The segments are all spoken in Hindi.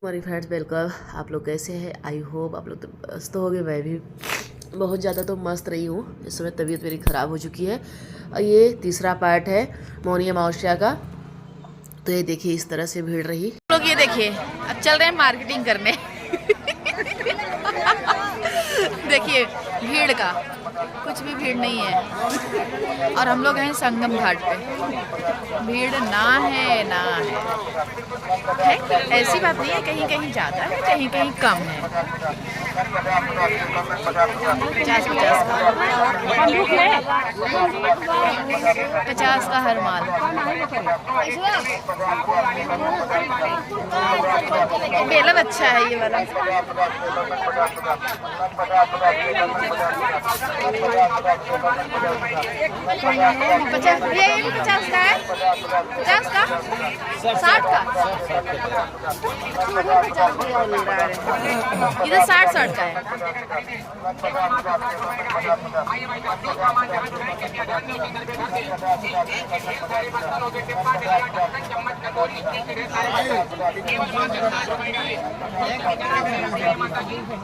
हमारी फ्रेंड्स वेलकम। आप लोग कैसे हैं? आई होप आप लोग तो मस्त हो गए। मैं भी बहुत ज़्यादा तो मस्त रही हूँ। इस समय तबीयत मेरी ख़राब हो चुकी है और ये तीसरा पार्ट है मौनी अमावस्या का। तो ये देखिए इस तरह से भीड़ रही। लोग ये देखिए अब चल रहे हैं मार्केटिंग करने। देखिए भीड़ का कुछ भी भीड़ नहीं है और हम लोग हैं संगम घाट पे। भीड़ ना है ना है ऐसी बात नहीं है, कहीं कहीं ज़्यादा है कहीं कहीं कम है। 50 का हर माल। बेलन अच्छा है ये वाला। 50 ये भी 50 का है। 50 का 60 का इधर 60 का है।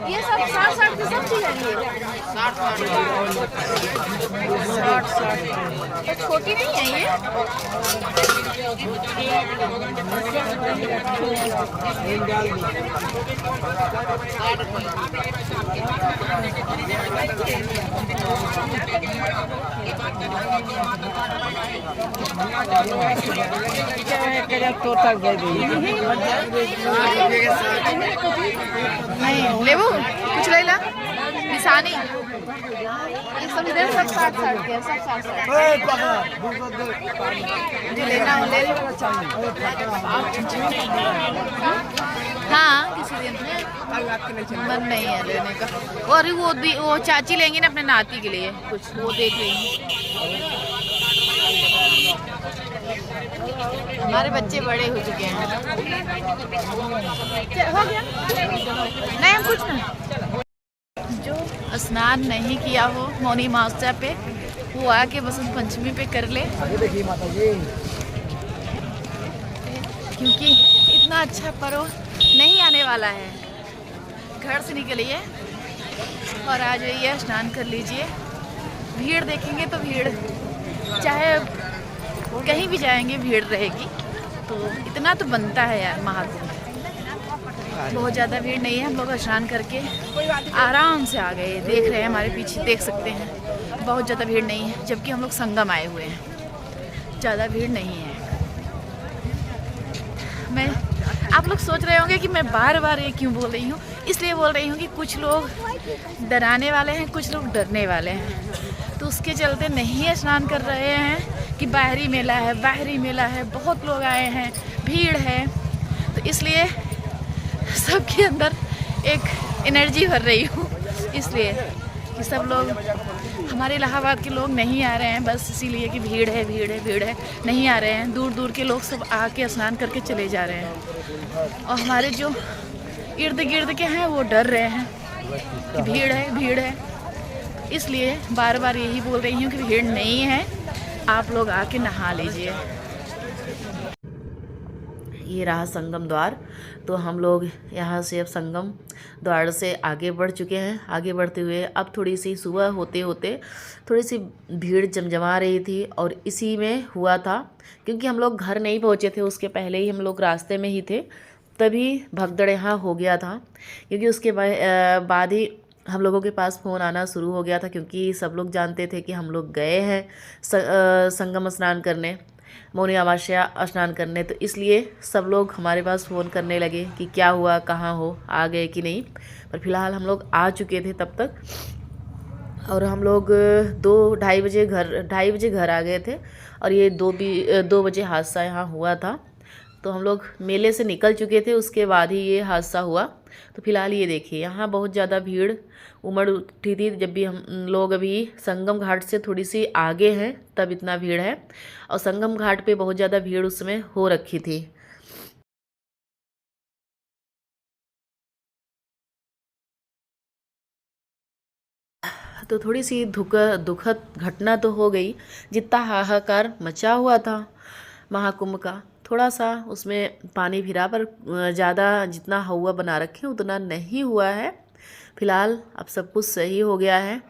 ये सब 60 की सब चीज है। ये छोटी नहीं है ये। नहीं लेबू कुछ ले ला निशानी। ये सब इधर सब 60 के सब 60 जो लेना हो ले लो। हाँ किसी दिन मन नहीं है लेने का। और वो चाची लेंगी ना अपने नाती के लिए कुछ, वो देख लेंगी। हमारे बच्चे बड़े हो चुके हैं। हो गया नहीं हम कुछ ना। जो स्नान नहीं किया हो मौनी अमावस्या पे वो आके बसंत पंचमी पे कर ले, क्योंकि इतना अच्छा पर्व नहीं आने वाला है। घर से निकलिए और आ जाइए, स्नान कर लीजिए। भीड़ देखेंगे तो भीड़ चाहे कहीं भी जाएंगे भीड़ रहेगी, तो इतना तो बनता है यार महाकुंभ। बहुत ज़्यादा भीड़ नहीं है। हम लोग स्नान करके आराम से आ गए। देख रहे हैं हमारे पीछे, देख सकते हैं बहुत ज़्यादा भीड़ नहीं है, जबकि हम लोग संगम आए हुए हैं। ज़्यादा भीड़ नहीं है। मैं आप लोग सोच रहे होंगे कि मैं बार बार ये क्यों बोल रही हूँ। इसलिए बोल रही हूँ कि कुछ लोग डराने वाले हैं, कुछ लोग डरने वाले हैं, तो उसके चलते नहीं स्नान कर रहे हैं कि बाहरी मेला है, बाहरी मेला है, बहुत लोग आए हैं, भीड़ है। तो इसलिए सबके अंदर एक एनर्जी भर रही हूँ, इसलिए कि सब लोग हमारे इलाहाबाद के लोग नहीं आ रहे हैं, बस इसीलिए कि भीड़ है भीड़ है भीड़ है, नहीं आ रहे हैं। दूर दूर के लोग सब आके स्नान करके चले जा रहे हैं और हमारे जो इर्द गिर्द के हैं वो डर रहे हैं कि भीड़ है भीड़ है। इसलिए बार बार यही बोल रही हूँ कि भीड़ नहीं है, आप लोग आके नहा लीजिए। ये रहा संगम द्वार। तो हम लोग यहाँ से अब संगम द्वार से आगे बढ़ चुके हैं। आगे बढ़ते हुए अब थोड़ी सी सुबह होते होते थोड़ी सी भीड़ जमजमा रही थी और इसी में हुआ था, क्योंकि हम लोग घर नहीं पहुँचे थे, उसके पहले ही हम लोग रास्ते में ही थे, तभी भगदड़ यहाँ हो गया था। क्योंकि उसके बाद ही हम लोगों के पास फ़ोन आना शुरू हो गया था, क्योंकि सब लोग जानते थे कि हम लोग गए हैं संगम स्नान करने, मौनी अमावस्या स्नान करने। तो इसलिए सब लोग हमारे पास फ़ोन करने लगे कि क्या हुआ, कहाँ हो, आ गए कि नहीं। पर फिलहाल हम लोग आ चुके थे तब तक, और हम लोग 2-2:30 बजे घर आ गए थे। और ये 2 बजे हादसा यहाँ हुआ था। तो हम लोग मेले से निकल चुके थे, उसके बाद ही ये हादसा हुआ। तो फिलहाल ये देखिए यहाँ बहुत ज़्यादा भीड़ उमड़ उठी थी। जब भी हम लोग अभी संगम घाट से थोड़ी सी आगे हैं तब इतना भीड़ है, और संगम घाट पे बहुत ज़्यादा भीड़ उस समय हो रखी थी। तो थोड़ी सी दुखद घटना तो हो गई। जितना हाहाकार मचा हुआ था महाकुंभ का, थोड़ा सा उसमें पानी फिरा, पर ज़्यादा जितना हवा बना रखे उतना नहीं हुआ है। फ़िलहाल अब सब कुछ सही हो गया है।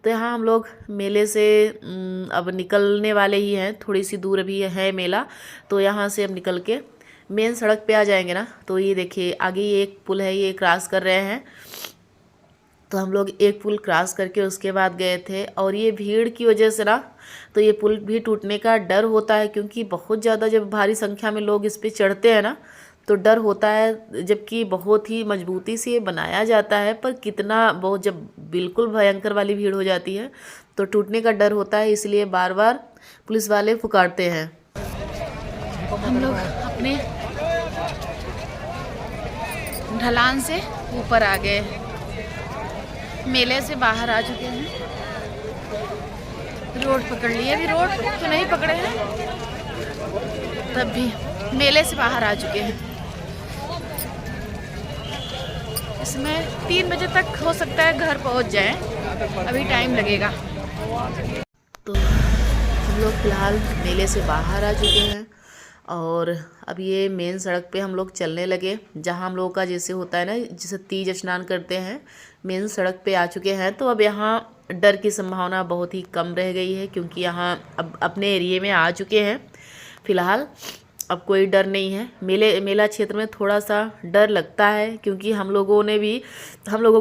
तो यहाँ हम लोग मेले से अब निकलने वाले ही हैं, थोड़ी सी दूर अभी है मेला, तो यहाँ से अब निकल के मेन सड़क पे आ जाएंगे ना। तो ये देखिए आगे ये एक पुल है, ये क्रॉस कर रहे हैं। तो हम लोग एक पुल क्रॉस करके उसके बाद गए थे, और ये भीड़ की वजह से ना तो ये पुल भी टूटने का डर होता है, क्योंकि बहुत ज़्यादा जब भारी संख्या में लोग इस पे चढ़ते हैं ना तो डर होता है। जबकि बहुत ही मजबूती से ये बनाया जाता है, पर कितना बहुत जब बिल्कुल भयंकर वाली भीड़ हो जाती है तो टूटने का डर होता है, इसलिए बार बार पुलिस वाले पुकारते हैं। हम लोग अपने ढलान से ऊपर आ गए, मेले से बाहर आ चुके हैं। रोड पकड़ लिए, अभी रोड तो नहीं पकड़े हैं, तब भी मेले से बाहर आ चुके हैं। इसमें 3 बजे तक हो सकता है घर पहुंच जाएं, अभी टाइम लगेगा। तो हम लोग फ़िलहाल मेले से बाहर आ चुके हैं, और अब ये मेन सड़क पे हम लोग चलने लगे, जहाँ हम लोगों का जैसे होता है ना, जैसे तीज स्नान करते हैं, मेन सड़क पे आ चुके हैं। तो अब यहाँ डर की संभावना बहुत ही कम रह गई है, क्योंकि यहाँ अब अपने एरिए में आ चुके हैं। फ़िलहाल अब कोई डर नहीं है। मेला क्षेत्र में थोड़ा सा डर लगता है, क्योंकि हम लोगों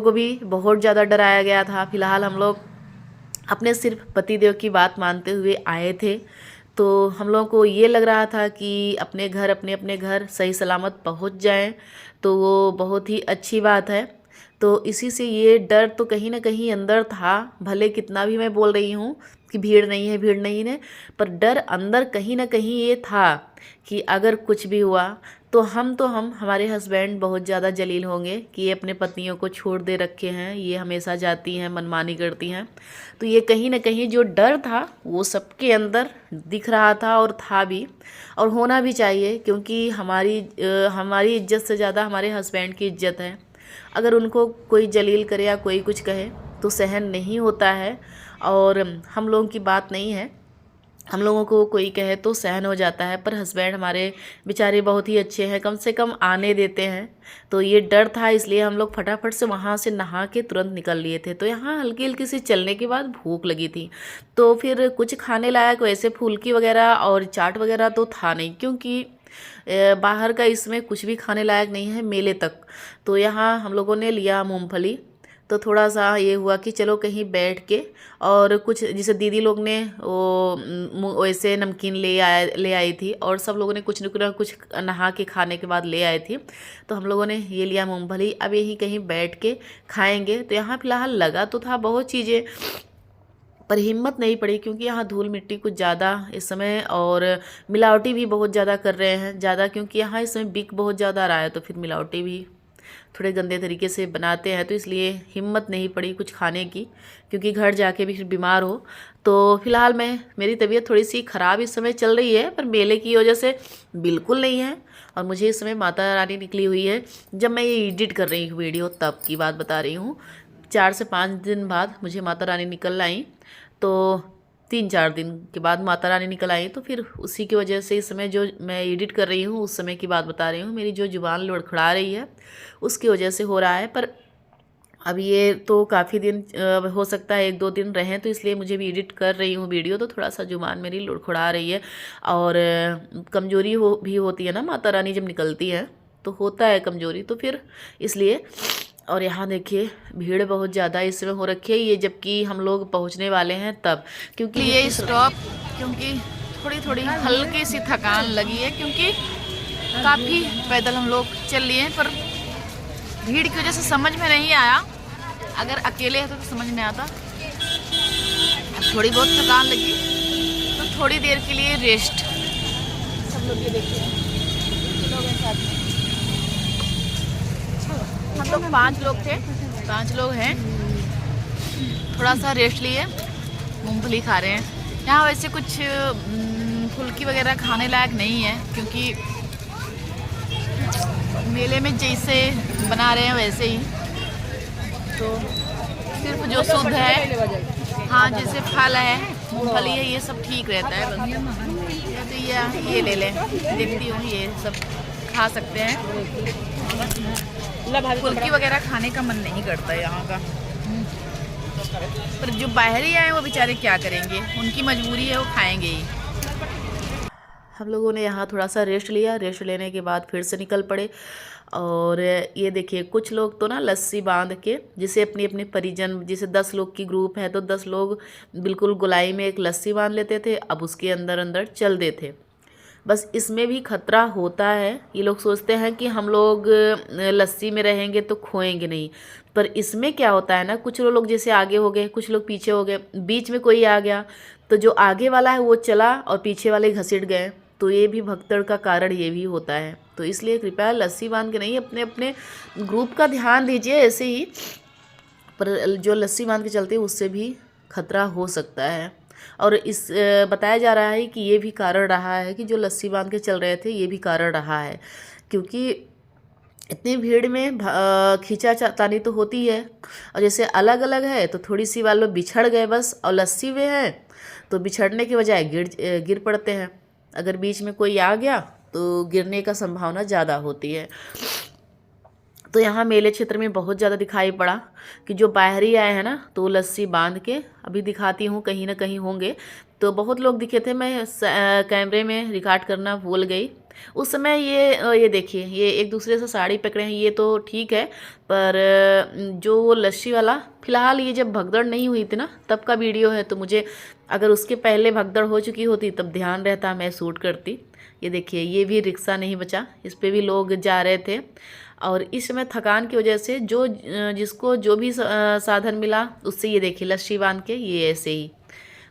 को भी बहुत ज़्यादा डराया गया था। फ़िलहाल हम लोग अपने सिर्फ पतिदेव की बात मानते हुए आए थे, तो हम लोगों को ये लग रहा था कि अपने अपने घर सही सलामत पहुंच जाएं, तो वो बहुत ही अच्छी बात है। तो इसी से ये डर तो कहीं ना कहीं अंदर था, भले कितना भी मैं बोल रही हूँ कि भीड़ नहीं है, पर डर अंदर कहीं ना कहीं ये था कि अगर कुछ भी हुआ तो हम हमारे हस्बैंड बहुत ज़्यादा जलील होंगे कि ये अपने पत्नियों को छोड़ दे रखे हैं, ये हमेशा जाती हैं, मनमानी करती हैं। तो ये कहीं ना कहीं जो डर था वो सबके अंदर दिख रहा था, और था भी, और होना भी चाहिए, क्योंकि हमारी इज्जत से ज़्यादा हमारे हस्बैंड की इज्जत है। अगर उनको कोई जलील करे या कोई कुछ कहे तो सहन नहीं होता है, और हम लोगों की बात नहीं है, हम लोगों को कोई कहे तो सहन हो जाता है। पर हस्बैंड हमारे बेचारे बहुत ही अच्छे हैं, कम से कम आने देते हैं। तो ये डर था, इसलिए हम लोग फटाफट से वहाँ से नहा के तुरंत निकल लिए थे। तो यहाँ हल्की हल्की सी चलने के बाद भूख लगी थी, तो फिर कुछ खाने लायक वैसे फुल्की वगैरह और चाट वगैरह तो था नहीं, क्योंकि बाहर का इसमें कुछ भी खाने लायक नहीं है मेले तक। तो यहाँ हम लोगों ने लिया मूंगफली। तो थोड़ा सा ये हुआ कि चलो कहीं बैठ के, और कुछ जैसे दीदी लोग ने वो वैसे नमकीन ले आई थी, और सब लोगों ने कुछ न कुछ नहा के खाने के बाद ले आए थे। तो हम लोगों ने ये लिया मूंगफली, अब यहीं कहीं बैठ के खाएंगे। तो यहाँ फ़िलहाल लगा तो था बहुत चीज़ें, पर हिम्मत नहीं पड़ी, क्योंकि यहाँ धूल मिट्टी कुछ ज़्यादा इस समय, और मिलावटी भी बहुत ज़्यादा कर रहे हैं ज़्यादा, क्योंकि यहाँ इस समय बिक बहुत ज़्यादा रहा है, तो फिर मिलावटी भी थोड़े गंदे तरीके से बनाते हैं। तो इसलिए हिम्मत नहीं पड़ी कुछ खाने की, क्योंकि घर जाके भी फिर बीमार हो। तो फ़िलहाल मेरी तबीयत थोड़ी सी ख़राब इस समय चल रही है, पर मेले की वजह से बिल्कुल नहीं है। और मुझे इस समय माता रानी निकली हुई है। जब मैं ये एडिट कर रही हूँ वीडियो तब की बात बता रही हूँ, 4 से 5 दिन बाद मुझे माता रानी निकल आई। तो 3-4 दिन के बाद माता रानी निकल आई, तो फिर उसी की वजह से इस समय जो मैं एडिट कर रही हूँ उस समय की बात बता रही हूँ। मेरी जो जुबान लड़खड़ा रही है उसकी वजह से हो रहा है। पर अब ये तो काफ़ी दिन हो सकता है 1-2 दिन रहें, तो इसलिए मुझे भी एडिट कर रही हूँ वीडियो, तो थोड़ा सा जुबान मेरी लड़खड़ा रही है। और कमज़ोरी भी होती है ना, माता रानी जब निकलती है तो होता है कमज़ोरी, तो फिर इसलिए। और यहाँ देखिए भीड़ बहुत ज़्यादा इस समय हो रखी है, ये जबकि हम लोग पहुँचने वाले हैं तब, क्योंकि ये स्टॉप, क्योंकि थोड़ी हल्की सी थकान लगी है, क्योंकि काफ़ी पैदल हम लोग चल लिए हैं, पर भीड़ की वजह से समझ में नहीं आया। अगर अकेले होते तो समझ में आता। अब थोड़ी बहुत थकान लगी तो थोड़ी देर के लिए रेस्ट। सब लोग ये देखिए, लोग हैं साथ में। हम लोग 5 लोग थे, 5 लोग हैं। थोड़ा सा रेस्ट लिए, मूंगफली खा रहे हैं। यहाँ वैसे कुछ फुल्की वगैरह खाने लायक नहीं है, क्योंकि मेले में जैसे बना रहे हैं वैसे ही। तो सिर्फ जो शुद्ध है, हाँ, जैसे फल है, मूंगफली है, ये सब ठीक रहता है। तो या ये ले लें, देखती हूँ ये सब खा सकते हैं। फुल्की वगैरह खाने का मन नहीं करता यहाँ का, पर जो बाहरी आए वो बेचारे क्या करेंगे, उनकी मजबूरी है, वो खाएंगे ही। हम लोगों ने यहाँ थोड़ा सा रेस्ट लिया, रेस्ट लेने के बाद फिर से निकल पड़े। और ये देखिए कुछ लोग तो ना लस्सी बांध के, जिसे अपनी अपनी परिजन, जैसे 10 लोग की ग्रुप है तो 10 लोग बिल्कुल गोलाई में एक लस्सी बांध लेते थे, अब उसके अंदर अंदर चल देते। बस इसमें भी खतरा होता है। ये लोग सोचते हैं कि हम लोग लस्सी में रहेंगे तो खोएंगे नहीं, पर इसमें क्या होता है ना, कुछ लोग जैसे आगे हो गए, कुछ लोग पीछे हो गए, बीच में कोई आ गया तो जो आगे वाला है वो चला और पीछे वाले घसीट गए, तो ये भी भगदड़ का कारण ये भी होता है। तो इसलिए कृपया लस्सी बांध के नहीं, अपने अपने ग्रुप का ध्यान दीजिए ऐसे ही, पर जो लस्सी बांध के चलते हैं उससे भी खतरा हो सकता है। और इस बताया जा रहा है कि ये भी कारण रहा है कि जो लस्सी बांध के चल रहे थे, ये भी कारण रहा है, क्योंकि इतनी भीड़ में खींचातानी तो होती है, और जैसे अलग अलग है तो थोड़ी सी वाले बिछड़ गए बस, और लस्सी में है तो बिछड़ने के बजाय गिर पड़ते हैं। अगर बीच में कोई आ गया तो गिरने का संभावना ज़्यादा होती है। तो यहाँ मेले क्षेत्र में बहुत ज़्यादा दिखाई पड़ा कि जो बाहरी आए हैं ना, तो लस्सी बांध के, अभी दिखाती हूँ कहीं ना कहीं होंगे, तो बहुत लोग दिखे थे। मैं कैमरे में रिकॉर्ड करना भूल गई उस समय। ये देखिए, ये एक दूसरे से साड़ी पकड़े हैं, ये तो ठीक है, पर जो वो लस्सी वाला, फ़िलहाल ये जब भगदड़ नहीं हुई थी ना तब का वीडियो है, तो मुझे अगर उसके पहले भगदड़ हो चुकी होती तब ध्यान रहता, मैं शूट करती। ये देखिए, ये भी रिक्शा नहीं बचा, इस पे भी लोग जा रहे थे। और इस समय थकान की वजह से जिसको जो भी साधन मिला उससे, ये देखिए लस्सी बांध के, ये ऐसे ही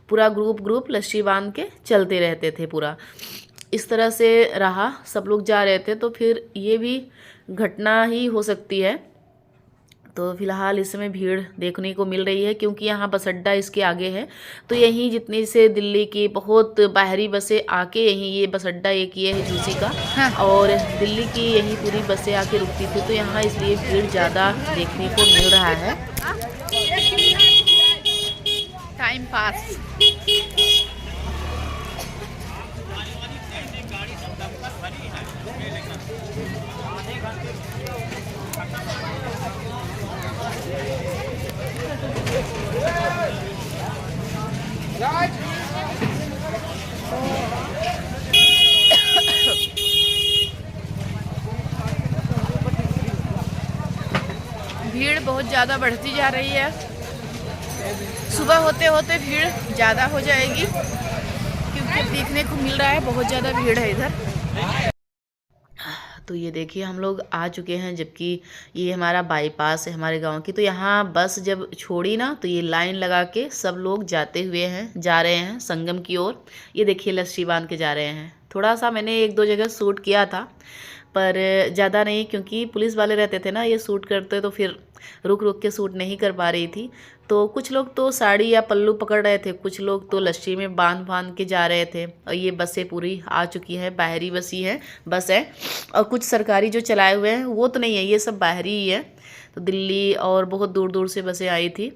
पूरा ग्रुप लस्सी बांध के चलते रहते थे। पूरा इस तरह से रहा, सब लोग जा रहे थे, तो फिर ये भी घटना ही हो सकती है। तो फिलहाल इस समय भीड़ देखने को मिल रही है, क्योंकि यहाँ बस अड्डा इसके आगे है, तो यहीं जितनी से दिल्ली की बहुत बाहरी बसें आके, यहीं ये बस अड्डा एक ये है झूसी का, और दिल्ली की यही पूरी बसें आके रुकती थी, तो यहाँ इसलिए भीड़ ज़्यादा देखने को मिल रहा है। Time pass. भीड़ बहुत ज़्यादा बढ़ती जा रही है, सुबह होते होते भीड़ ज़्यादा हो जाएगी, क्योंकि देखने को मिल रहा है बहुत ज़्यादा भीड़ है इधर। तो ये देखिए हम लोग आ चुके हैं, जबकि ये हमारा बाईपास है हमारे गांव की। तो यहाँ बस जब छोड़ी ना, तो ये लाइन लगा के सब लोग जा रहे हैं संगम की ओर। ये देखिए लस्सी बांध के जा रहे हैं। थोड़ा सा मैंने 1-2 जगह शूट किया था, पर ज़्यादा नहीं, क्योंकि पुलिस वाले रहते थे ना, ये शूट करते तो फिर रुक के शूट नहीं कर पा रही थी। तो कुछ लोग तो साड़ी या पल्लू पकड़ रहे थे, कुछ लोग तो लस्सी में बांध के जा रहे थे। और ये बसें पूरी आ चुकी हैं, बाहरी बस है, और कुछ सरकारी जो चलाए हुए हैं वो तो नहीं है, ये सब बाहरी ही है। तो दिल्ली और बहुत दूर दूर से बसें आई थी,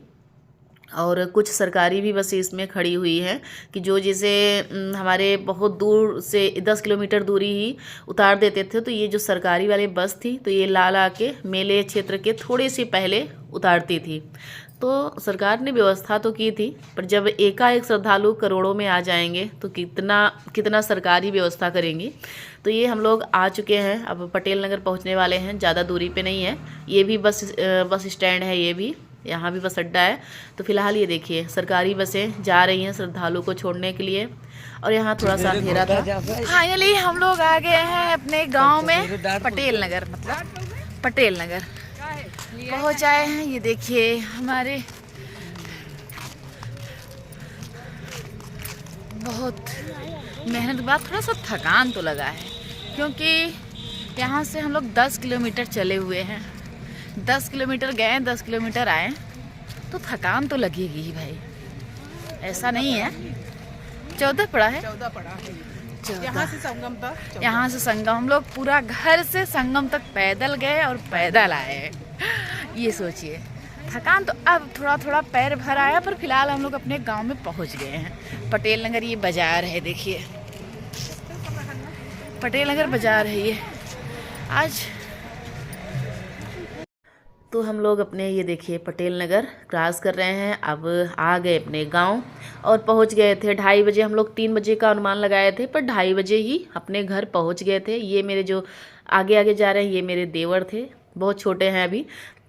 और कुछ सरकारी भी बसें इसमें खड़ी हुई हैं, कि जो जैसे हमारे बहुत दूर से 10 किलोमीटर दूरी ही उतार देते थे। तो ये जो सरकारी वाली बस थी, तो ये ला के मेले क्षेत्र के थोड़े से पहले उतारती थी। तो सरकार ने व्यवस्था तो की थी, पर जब एकाएक श्रद्धालु करोड़ों में आ जाएंगे तो कितना सरकारी व्यवस्था करेंगी। तो ये हम लोग आ चुके हैं, अब पटेल नगर पहुँचने वाले हैं, ज़्यादा दूरी पे नहीं है। ये भी बस स्टैंड है, ये भी यहाँ भी बस अड्डा है। तो फिलहाल ये देखिए सरकारी बसें जा रही हैं श्रद्धालु को छोड़ने के लिए, और यहाँ थोड़ा सा अंधेरा था। फाइनली हम लोग आ गए हैं अपने गांव में, पटेल नगर, मतलब पटेल नगर पहुँच आए हैं। ये देखिए हमारे बहुत मेहनत के बाद थोड़ा सा थकान तो लगा है, क्योंकि यहाँ से हम लोग 10 किलोमीटर चले हुए हैं। 10 किलोमीटर गए, 10 किलोमीटर आए, तो थकान तो लगेगी ही भाई, ऐसा नहीं है। 14 पड़ा है, 14 पड़ा है। यहाँ से संगम तक, यहाँ से संगम हम लोग पूरा घर से संगम तक पैदल गए और पैदल आए। ये सोचिए, थकान तो अब थोड़ा पैर भर आया, पर फिलहाल हम लोग अपने गांव में पहुंच गए हैं। पटेल नगर ये बाजार है, देखिए पटेल नगर बाजार है ये आज। तो हम लोग अपने ये देखिए पटेल नगर क्रॉस कर रहे हैं, अब आ गए अपने गांव और पहुंच गए थे 2:30 बजे। हम लोग 3 बजे का अनुमान लगाए थे पर 2:30 बजे ही अपने घर पहुंच गए थे। ये मेरे जो आगे आगे जा रहे हैं ये मेरे देवर थे, बहुत छोटे हैं अभी,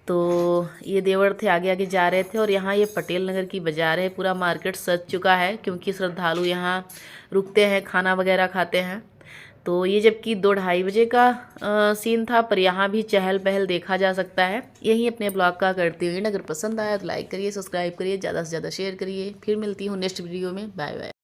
तो ये देवर थे आगे आगे जा रहे थे। और यहाँ ये पटेल नगर की बाज़ार है, पूरा मार्केट सज चुका है क्योंकि श्रद्धालु यहाँ रुकते हैं, खाना वगैरह खाते हैं। तो ये जबकि 2-2:30 बजे का सीन था पर यहाँ भी चहल पहल देखा जा सकता है। यही अपने ब्लॉग का करती हुई, अगर पसंद आया तो लाइक करिए, सब्सक्राइब करिए, ज़्यादा से ज़्यादा शेयर करिए। फिर मिलती हूँ नेक्स्ट वीडियो में, बाय बाय।